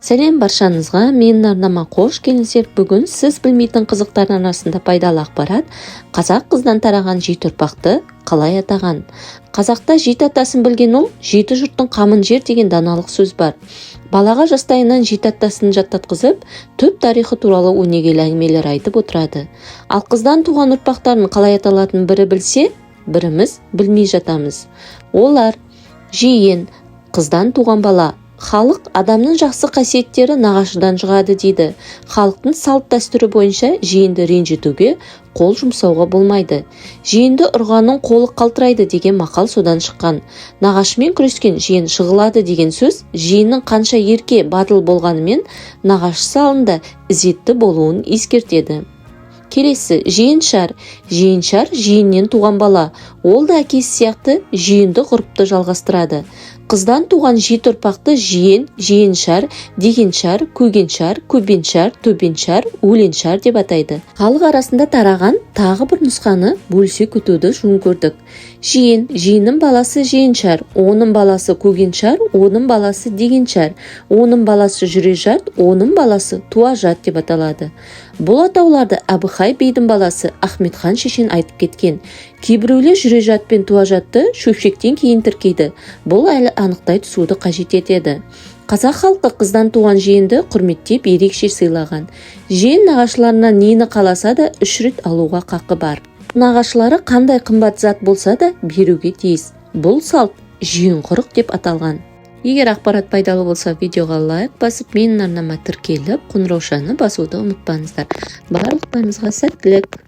Сәлем баршаңызға, менің арнама қош келіңіздер. Бүгін сіз білмейтін қызықтардың арасында пайдалы ақпарат. Қазақ қыздан тараған жеті ұрпақты қалай атаған? Қазақта жеті атасын білген ол, жеті жұрттың қамын жер деген даналық сөз бар. Балаға жастайынан жеті атасын жаттатқызып, түп тарихы туралы өнегелі әңгімелер айтып отырады. Ал қыздан туған ұрпақтарын қалай аталатынын бірі білсе, біріміз білмей жатамыз. Олар: жиен, қыздан туған бала. Халық адамның жақсы қасиеттері нағашыдан шығады дейді. Халықтың салт дәстүрі бойынша жиенді ренжітуге, қол жұмсауға болмайды. Жиенді ұрғанның қолы қалтырайды деген мақал содан шыққан. Нағашымен күрескен жиен жығылады деген сөз жиеннің қанша ерке, батыл болғанымен нағашысы алдында ізетті болуын ескертеді. Келесі, жиеншар. Жиеншар жиеннен туған бала. Ол да әкесі сияқты жиенді ғұрыпты жалғастырады. Қыздан туған жеті ұрпақты жиен, жиеншар, дегеншар, көгеншар, көбеншар, төбеншар, өленшар деп атайды. Халық арасында тараған тағы бір нұсқаны бөлісе күтуді жөн көрдік. Жиен, жиеннің баласы жиеншар, оның баласы көгеншар, оның баласы дегеншар, оның баласы жүрежат, оның баласы туажат деп аталады. Бұл атауларды Әбілхай бидің баласы Ахметхан шешен айтып кеткен. Кейбіреулер жүрежат пен туажатты шөпшектен кейін тіркейді. Бұл әлі анықтай түсуді қажет етеді. Қазақ халқы қыздан туған жиенді құрметтеп ерекше сыйлаған. Жиен нағашыларынан нені қаласа да 3 рет алуға қақы бар. Нағашылары қандай қымбат зат болса да беруге тиіс. Бұл салт жиенқұрық деп аталған. Егер ақпарат пайдалы болса, видеоға лайк басып, менің арнама тіркеліп, қоңыраушаны басуды ұмытпаңыздар. Барлықтарыңызға сәттілік.